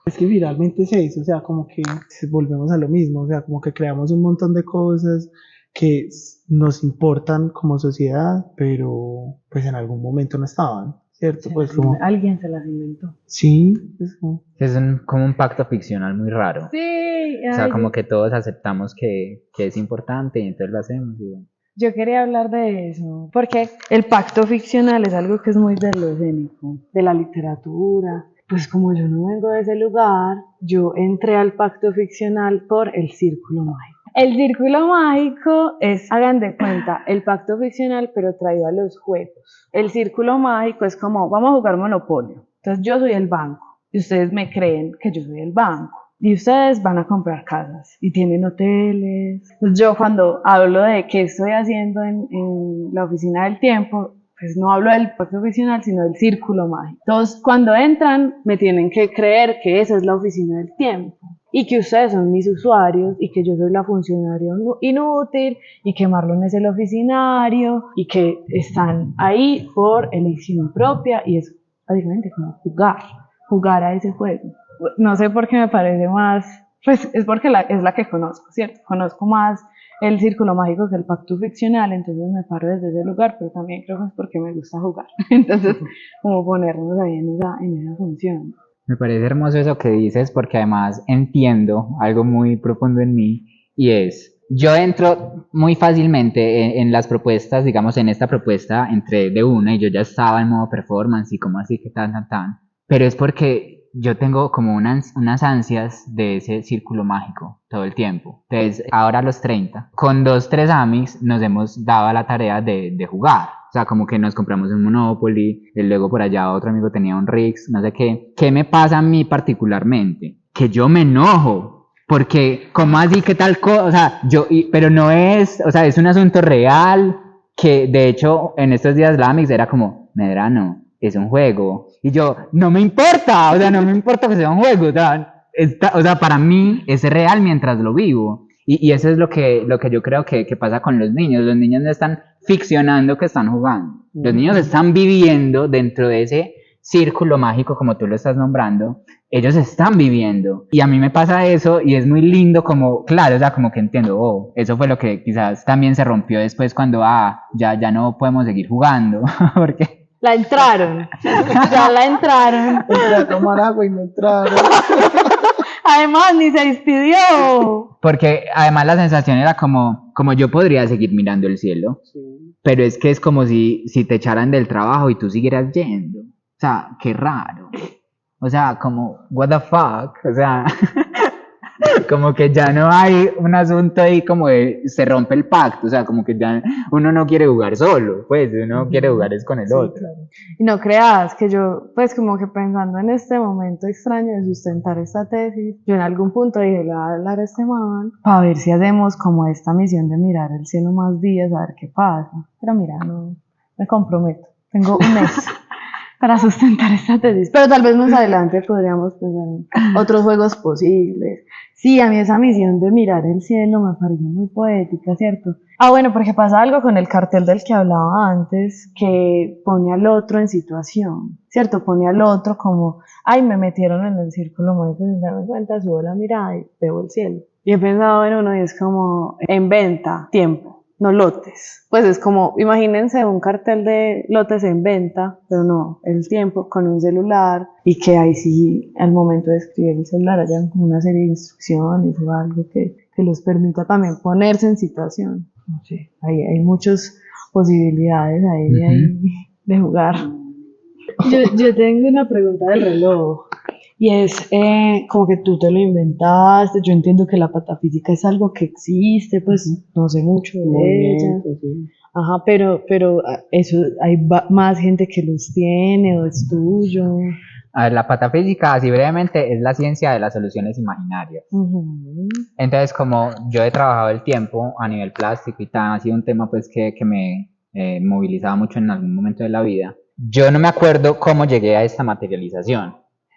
Es que finalmente es eso, o sea, como que volvemos a lo mismo, o sea, como que creamos un montón de cosas que nos importan como sociedad, pero pues en algún momento no estaban, ¿cierto? Pues como, Alguien se las inventó. sí, pues como, Es como un pacto ficcional muy raro. Sí, O sea, ay, como que todos aceptamos que es importante y entonces lo hacemos y bueno. yo quería hablar de eso, porque el pacto ficcional es algo que es muy de lo escénico, de la literatura. Pues como yo no vengo de ese lugar, yo entré al pacto ficcional por el círculo mágico. El círculo mágico es, hagan de cuenta, el pacto ficcional pero traído a los juegos. El círculo mágico es como, vamos a jugar Monopolio. Entonces yo soy el banco y ustedes me creen que yo soy el banco. Y ustedes van a comprar casas y tienen hoteles. Entonces yo cuando hablo de qué estoy haciendo en la oficina del tiempo, pues no hablo del pacto ficcional, sino del círculo mágico. Entonces cuando entran me tienen que creer que esa es la oficina del tiempo y que ustedes son mis usuarios y que yo soy la funcionaria inútil y que Marlon es el oficinario y que están ahí por elección propia y es básicamente como jugar a ese juego. No sé por qué me parece más, pues es porque es la que conozco, ¿cierto? Conozco más el círculo mágico que el pacto ficcional, entonces me paro desde ese lugar, pero también creo que es porque me gusta jugar. Entonces, como ponernos ahí en esa función. Me parece hermoso eso que dices porque además entiendo algo muy profundo en mí y es, yo entro muy fácilmente en las propuestas, digamos en esta propuesta entré de una y yo ya estaba en modo performance y como así que tan, pero es porque yo tengo como unas ansias de ese círculo mágico todo el tiempo. Entonces, ahora a los 30, con 2, 3 amigos nos hemos dado a la tarea de jugar. O sea, como que nos compramos un Monopoly, y luego por allá otro amigo tenía un Rix, no sé qué. ¿Qué me pasa a mí particularmente? Que yo me enojo. Porque, ¿cómo así? ¿Qué tal cosa? O sea, pero no es, o sea, es un asunto real que de hecho en estos días la Amix era como, Medrano, es un juego. Y yo, no me importa, o sea, no me importa que sea un juego, o sea, para mí es real mientras lo vivo. Y eso es lo que yo creo que pasa con los niños. Los niños no están ficcionando que están jugando. Los niños están viviendo dentro de ese círculo mágico, como tú lo estás nombrando. Ellos están viviendo. Y a mí me pasa eso y es muy lindo como, claro, o sea, como que entiendo, oh, eso fue lo que quizás también se rompió después cuando, ya no podemos seguir jugando. Porque La entraron, ya la entraron. entré a tomar agua y me entraron. Además, ni se despidió. Porque además la sensación era como yo podría seguir mirando el cielo, Sí. pero es que es como si te echaran del trabajo y tú siguieras yendo. O sea, qué raro. O sea, como, what the fuck. O sea, como que ya no hay un asunto ahí como de se rompe el pacto. O sea, como que ya uno no quiere jugar solo, pues uno quiere jugar es con el otro. Claro. Y no creas que yo, pues como que pensando en este momento extraño de sustentar esta tesis, yo en algún punto dije, le voy a hablar a este man para ver si hacemos como esta misión de mirar el cielo más días, a ver qué pasa. Pero mira, no me comprometo, tengo un mes. para sustentar esta tesis. Pero tal vez más adelante podríamos pensar en otros juegos posibles. Sí, a mí esa misión de mirar el cielo me pareció muy poética, ¿cierto? Ah, bueno, porque pasa algo con el cartel del que hablaba antes, que pone al otro en situación, ¿cierto? Pone al otro como, ay, me metieron en el círculo mágico sin darme cuenta, subo la mirada y veo el cielo. Y he pensado en uno y es como, en venta, tiempo, no lotes. Pues es como, imagínense un cartel de lotes en venta, pero no, el tiempo con un celular y que ahí sí, al momento de escribir el celular hayan como una serie de instrucciones o algo que los permita también ponerse en situación. No sé, hay muchas posibilidades ahí de jugar. Yo tengo una pregunta del reloj. Y es como que tú te lo inventaste. Yo entiendo que la patafísica es algo que existe, pues no sé mucho de ella. Sí. Ajá, pero eso hay más gente que los tiene o es tuyo. A ver, la patafísica, así brevemente, es la ciencia de las soluciones imaginarias. Entonces, como yo he trabajado el tiempo a nivel plástico y tal, ha sido un tema pues que me movilizaba mucho en algún momento de la vida. Yo no me acuerdo cómo llegué a esta materialización.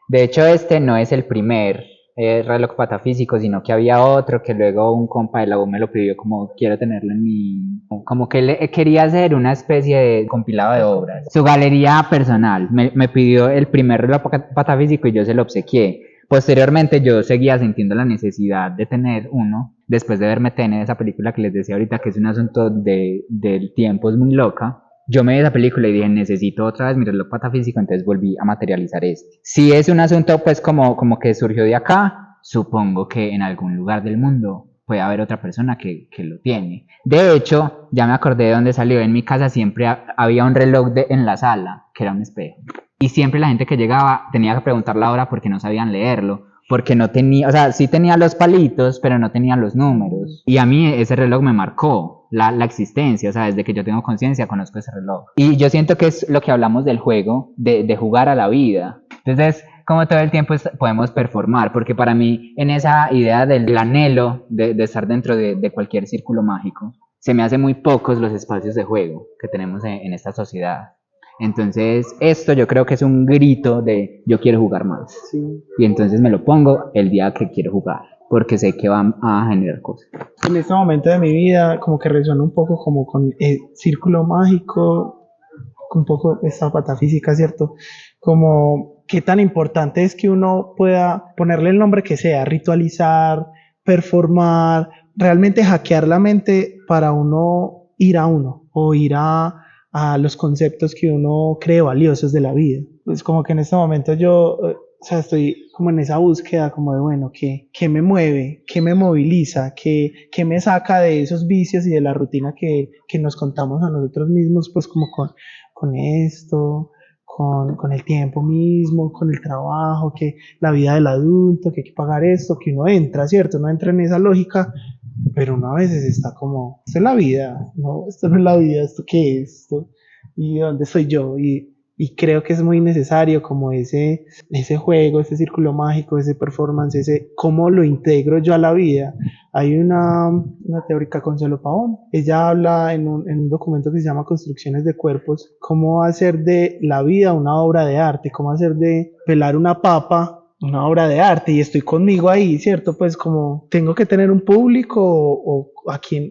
De hecho, este no es el primer reloj patafísico, sino que había otro que luego un compa de la U me lo pidió como quiero tenerlo en mi... Como que él quería hacer una especie de compilado de obras. Su galería personal me pidió el primer reloj patafísico y yo se lo obsequié. Posteriormente yo seguía sintiendo la necesidad de tener uno, después de verme tener esa película que les decía ahorita, que es un asunto del tiempo, es muy loca. Yo me vi esa película y dije, necesito otra vez mi reloj patafísico, entonces volví a materializar este. Si es un asunto pues como que surgió de acá, supongo que en algún lugar del mundo puede haber otra persona que lo tiene. De hecho, ya me acordé de dónde salió, en mi casa siempre había un reloj en la sala, que era un espejo. Y siempre la gente que llegaba tenía que preguntar la hora porque no sabían leerlo, porque no tenía, o sea, sí tenía los palitos, pero no tenía los números. Y a mí ese reloj me marcó la existencia, o sea, desde que yo tengo conciencia conozco ese reloj. Y yo siento que es lo que hablamos del juego, de jugar a la vida. Entonces, como todo el tiempo podemos performar, porque para mí en esa idea del anhelo de estar dentro de cualquier círculo mágico, se me hace muy pocos los espacios de juego que tenemos en esta sociedad. Entonces, esto yo creo que es un grito de yo quiero jugar más. Sí. Y entonces me lo pongo el día que quiero jugar, porque sé que va a generar cosas. En este momento de mi vida, como que resuena un poco como con el círculo mágico, un poco esta patafísica, ¿cierto? Como qué tan importante es que uno pueda ponerle el nombre que sea, ritualizar, performar, realmente hackear la mente para uno o ir a los conceptos que uno cree valiosos de la vida. Pues como que en este momento yo, o sea, estoy como en esa búsqueda como de, bueno, ¿qué me mueve? ¿Qué me moviliza? ¿Qué me saca de esos vicios y de la rutina que nos contamos a nosotros mismos? Pues como con esto, con el tiempo mismo, con el trabajo, que la vida del adulto, que hay que pagar esto, que uno entra, ¿cierto? Uno entra en esa lógica, pero uno a veces está como, esto es la vida, no, esto no es la vida, ¿esto qué es? ¿Esto? ¿Y dónde soy yo? Y creo que es muy necesario como ese juego, ese círculo mágico, ese performance, ese cómo lo integro yo a la vida. Hay una teórica, Consuelo Pavón, ella habla en un documento que se llama Construcciones de Cuerpos, cómo hacer de la vida una obra de arte, cómo hacer de pelar una papa una obra de arte y estoy conmigo ahí, ¿cierto? Pues como tengo que tener un público o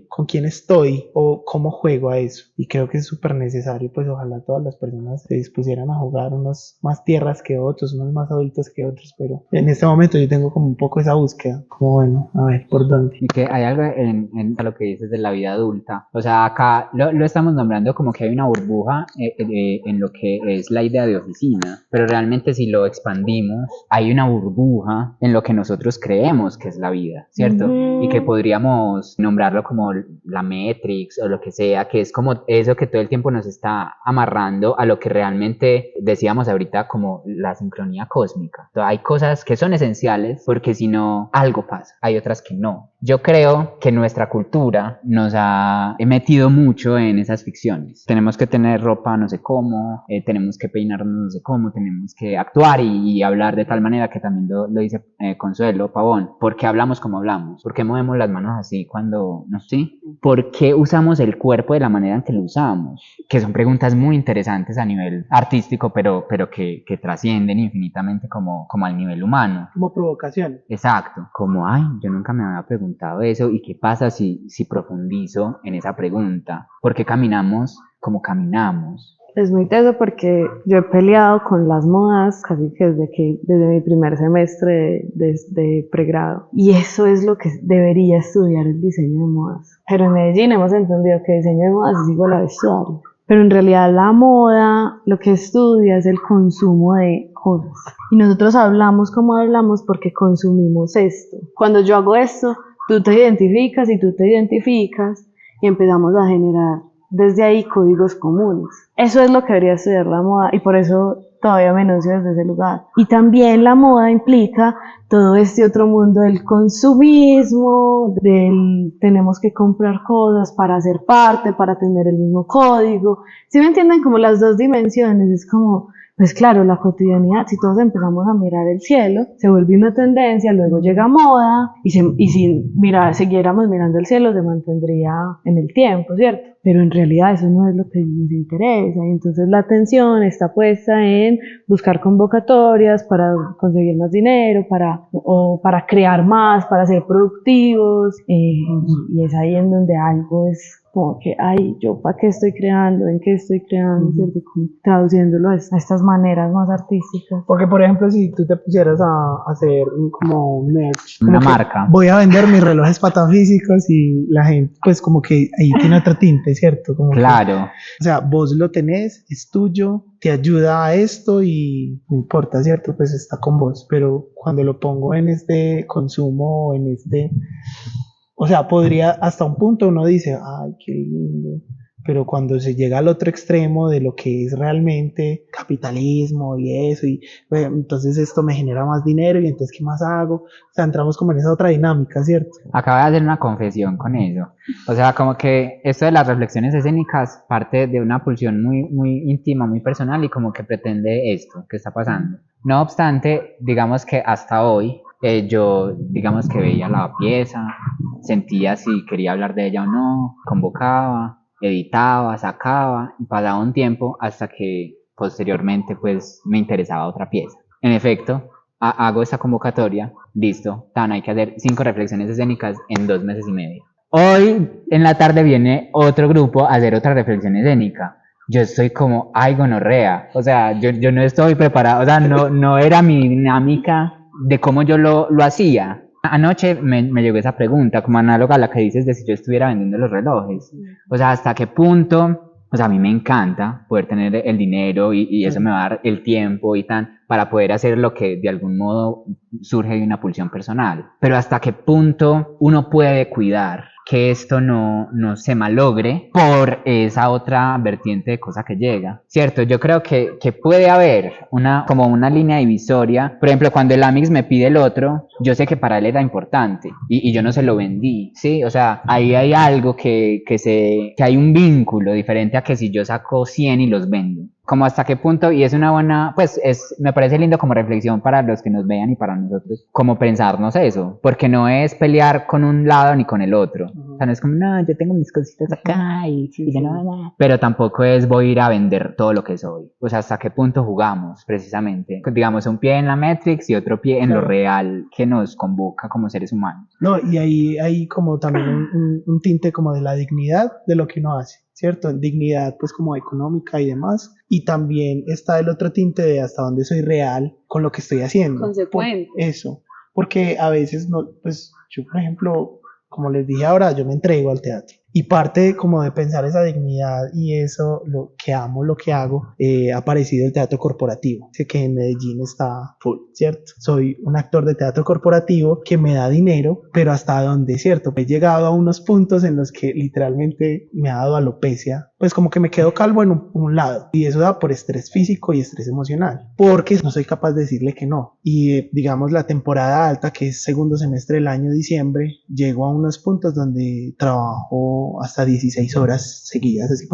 con quién estoy o cómo juego a eso. Y creo que es súper necesario, pues ojalá todas las personas se dispusieran a jugar, unos más tierras que otros, unos más adultos que otros, pero en este momento yo tengo como un poco esa búsqueda, como bueno, a ver, ¿por dónde? Y que hay algo en lo que dices de la vida adulta. O sea, acá lo estamos nombrando como que hay una burbuja en lo que es la idea de oficina, pero realmente si lo expandimos, hay una burbuja en lo que nosotros creemos que es la vida, ¿cierto? Y que podríamos nombrarlo como la Matrix o lo que sea, que es como eso que todo el tiempo nos está amarrando a lo que realmente decíamos ahorita como la sincronía cósmica. Entonces, hay cosas que son esenciales porque si no, algo pasa, hay otras que no. Yo creo que nuestra cultura nos ha metido mucho en esas ficciones. Tenemos que tener ropa no sé cómo, tenemos que peinarnos no sé cómo, tenemos que actuar y hablar de tal manera que también lo dice Consuelo Pavón. ¿Por qué hablamos como hablamos? ¿Por qué movemos las manos así cuando no sé? ¿Por qué usamos el cuerpo de la manera en que lo usamos? Que son preguntas muy interesantes a nivel artístico, pero que trascienden infinitamente como al nivel humano. Como provocación. Exacto, como, ay, yo nunca me había preguntado eso, y qué pasa si profundizo en esa pregunta, ¿por qué caminamos como caminamos? Es muy teso porque yo he peleado con las modas casi que desde mi primer semestre de pregrado. Y eso es lo que debería estudiar el diseño de modas. Pero en Medellín hemos entendido que diseño de modas es igual a vestuario. Pero en realidad la moda lo que estudia es el consumo de cosas. Y nosotros hablamos como hablamos porque consumimos esto. Cuando yo hago esto, tú te identificas y tú te identificas y empezamos a generar desde ahí códigos comunes. Eso es lo que debería estudiar la moda y por eso todavía me enuncio desde ese lugar. Y también la moda implica todo este otro mundo del consumismo, del tenemos que comprar cosas para ser parte, para tener el mismo código. ¿Sí me entienden? Como las dos dimensiones, es como, pues claro, la cotidianidad, si todos empezamos a mirar el cielo, se vuelve una tendencia, luego llega moda, y si siguiéramos mirando el cielo, se mantendría en el tiempo, ¿cierto? Pero en realidad eso no es lo que nos interesa, y entonces la atención está puesta en buscar convocatorias para conseguir más dinero, para crear más, para ser productivos, y es ahí en donde algo es como que, ay, yo para qué estoy creando, en qué estoy creando, ¿cierto? Como traduciéndolo a estas maneras más artísticas. Porque, por ejemplo, si tú te pusieras a hacer como merch, Una como que marca. voy a vender mis relojes patafísicos y la gente, pues como que ahí tiene otro tinte, ¿cierto? Como Claro. o sea, vos lo tenés, es tuyo, te ayuda a esto y no importa, ¿cierto? Pues está con vos, pero cuando lo pongo en este consumo, o sea, podría, hasta un punto uno dice, ay, qué lindo, pero cuando se llega al otro extremo de lo que es realmente capitalismo y eso, y bueno, entonces esto me genera más dinero y entonces ¿qué más hago? O sea, entramos como en esa otra dinámica, ¿cierto? Acabo de hacer una confesión con eso. O sea, como que esto de las reflexiones escénicas parte de una pulsión muy íntima, muy personal y como que pretende esto que está pasando. No obstante, digamos que hasta hoy yo, digamos que veía la pieza, sentía si quería hablar de ella o no, convocaba, editaba, sacaba, y pasaba un tiempo hasta que posteriormente pues me interesaba otra pieza. En efecto, hago esta convocatoria, listo, tan hay que hacer 5 reflexiones escénicas en 2 meses y medio. Hoy en la tarde viene otro grupo a hacer otra reflexión escénica. Yo estoy como, ay, gonorrea, o sea, yo no estoy preparado, o sea, no era mi dinámica de cómo yo lo hacía. Anoche me llegó esa pregunta, como análoga a la que dices de si yo estuviera vendiendo los relojes. O sea, ¿hasta qué punto? O sea, a mí me encanta poder tener el dinero y eso me va a dar el tiempo y tan para poder hacer lo que de algún modo surge de una pulsión personal. Pero ¿hasta qué punto uno puede cuidar que esto no se malogre por esa otra vertiente de cosa que llega? ¿Cierto? Yo creo que puede haber como una línea divisoria. Por ejemplo, cuando el Amix me pide el otro, yo sé que para él era importante y yo no se lo vendí, ¿sí? O sea, ahí hay algo que hay un vínculo diferente a que si yo saco 100 y los vendo. Como hasta qué punto, y es una buena, pues me parece lindo como reflexión para los que nos vean y para nosotros, como pensarnos eso, porque no es pelear con un lado ni con el otro. O sea, no es como, no, yo tengo mis cositas acá y yo no, pero tampoco es voy a ir a vender todo lo que soy. O sea, hasta qué punto jugamos, precisamente. Digamos, un pie en la Matrix y otro pie en lo real que nos convoca como seres humanos. No, y ahí hay como también un tinte como de la dignidad de lo que uno hace, ¿cierto? Dignidad pues como económica y demás. Y también está el otro tinte de hasta dónde soy real con lo que estoy haciendo. Consecuente. Eso. Porque a veces no, pues yo por ejemplo, como les dije ahora, yo me entrego al teatro. Y parte como de pensar esa dignidad y eso, lo que amo, lo que hago, ha aparecido el teatro corporativo. Sé que en Medellín está full, ¿cierto? Soy un actor de teatro corporativo que me da dinero, pero hasta donde, ¿cierto? He llegado a unos puntos en los que literalmente me ha dado alopecia, pues como que me quedo calvo en un lado. Y eso da por estrés físico y estrés emocional, porque no soy capaz de decirle que no. Y digamos la temporada alta, que es segundo semestre del año, diciembre, llego a unos puntos donde trabajo hasta 16 horas seguidas, así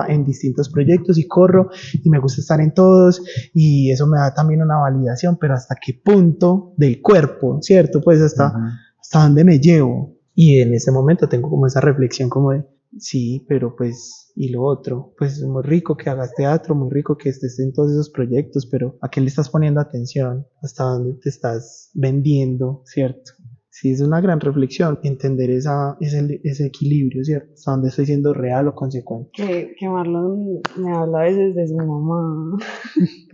en distintos proyectos y corro y me gusta estar en todos y eso me da también una validación, pero hasta qué punto del cuerpo, ¿cierto? Pues hasta dónde me llevo. Y en ese momento tengo como esa reflexión como de, sí, pero pues, y lo otro, pues es muy rico que hagas teatro, muy rico que estés en todos esos proyectos, pero ¿a qué le estás poniendo atención? ¿Hasta dónde te estás vendiendo, ¿cierto? Sí, es una gran reflexión, entender ese equilibrio, ¿cierto? Hasta dónde estoy siendo real o consecuente. Que Marlon me habla a veces de su mamá.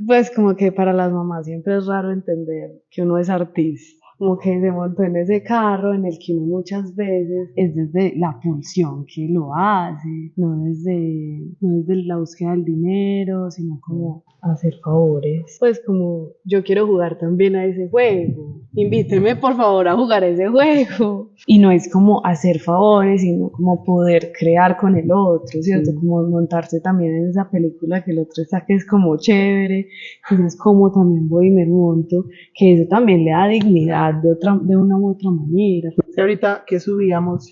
Pues como que para las mamás siempre es raro entender que uno es artista. Como que se montó en ese carro en el que uno muchas veces es desde la pulsión que lo hace, no desde la búsqueda del dinero, sino como hacer favores. Pues como yo quiero jugar también a ese juego, invíteme por favor a jugar a ese juego. Y no es como hacer favores, sino como poder crear con el otro, ¿cierto? Sí. Como montarse también en esa película que el otro está que es como chévere, entonces como también voy y me monto, que eso también le da dignidad de una u otra manera. Y ahorita que subíamos,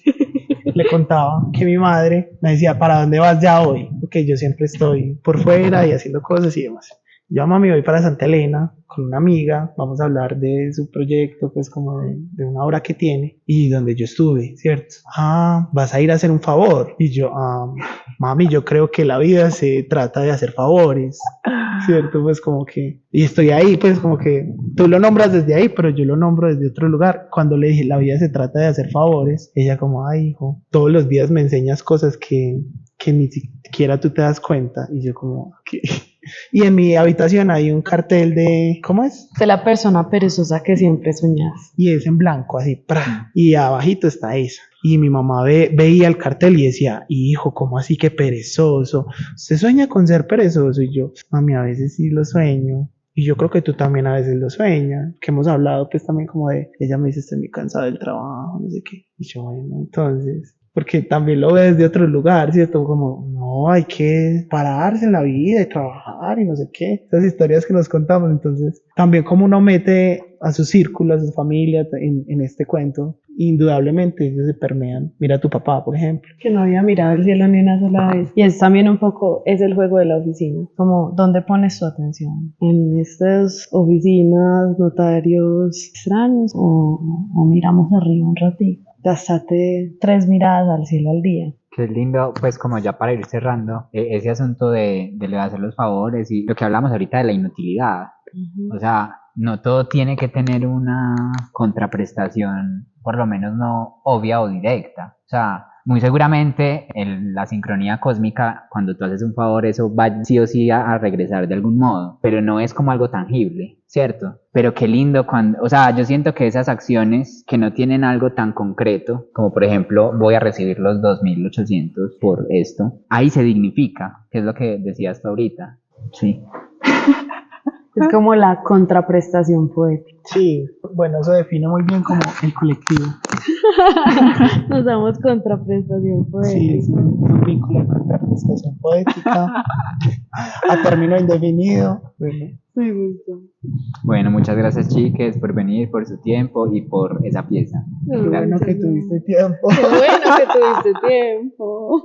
le contaba que mi madre me decía, ¿para dónde vas ya hoy? Porque yo siempre estoy por fuera y haciendo cosas y demás. Yo, mami, voy para Santa Elena con una amiga, vamos a hablar de su proyecto, pues como de una obra que tiene y donde yo estuve, ¿cierto? Ah, vas a ir a hacer un favor. Y yo, mami, yo creo que la vida se trata de hacer favores, ¿cierto? Pues como que, y estoy ahí, pues como que tú lo nombras desde ahí, pero yo lo nombro desde otro lugar. Cuando le dije, la vida se trata de hacer favores, ella como, ay, hijo, todos los días me enseñas cosas que ni siquiera tú te das cuenta. Y yo como, ¿qué? Y en mi habitación hay un cartel de, ¿cómo es? De la persona perezosa que siempre soñas. Y es en blanco, así, ¡pra! Y abajito está esa. Y mi mamá veía el cartel y decía, hijo, ¿cómo así que perezoso? ¿Usted sueña con ser perezoso? Y yo, mami, a veces sí lo sueño. Y yo creo que tú también a veces lo sueñas. Que hemos hablado pues también como de, ella me dice, estoy muy cansada del trabajo, no sé qué. Y yo, bueno, entonces... Porque también lo ve desde otro lugar, ¿cierto? Como, no, hay que pararse en la vida y trabajar y no sé qué. Esas historias que nos contamos, entonces, también como uno mete a su círculo, a su familia en este cuento, indudablemente ellos se permean. Mira a tu papá, por ejemplo. Que no había mirado el cielo ni una sola vez. Y es también un poco, es el juego de la oficina. Como, ¿dónde pones tu atención? ¿En estas oficinas, notarios extraños? ¿O miramos arriba un ratito? Gastate 3 miradas al cielo al día. Qué lindo, pues como ya para ir cerrando, ese asunto de hacer los favores y lo que hablamos ahorita de la inutilidad. O sea, no todo tiene que tener una contraprestación, por lo menos no obvia o directa. O sea, muy seguramente la sincronía cósmica, cuando tú haces un favor, eso va sí o sí a regresar de algún modo, pero no es como algo tangible, ¿cierto? Pero qué lindo cuando, o sea, yo siento que esas acciones que no tienen algo tan concreto, como por ejemplo, voy a recibir los 2.800 por esto, ahí se dignifica, que es lo que decías tú ahorita, sí. Es como la contraprestación poética. Sí, bueno, eso define muy bien como el colectivo. Nos damos contraprestación poética. Sí, es un vínculo de contraprestación poética a término indefinido. Bueno. Me gustó. Bueno, muchas gracias, chiques, por venir, por su tiempo y por esa pieza. Qué bueno que tuviste tiempo. Qué bueno que tuviste tiempo.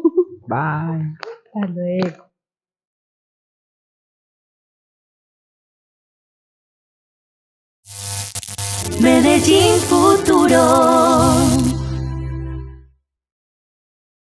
Bye. Hasta luego. Medellín Futuro.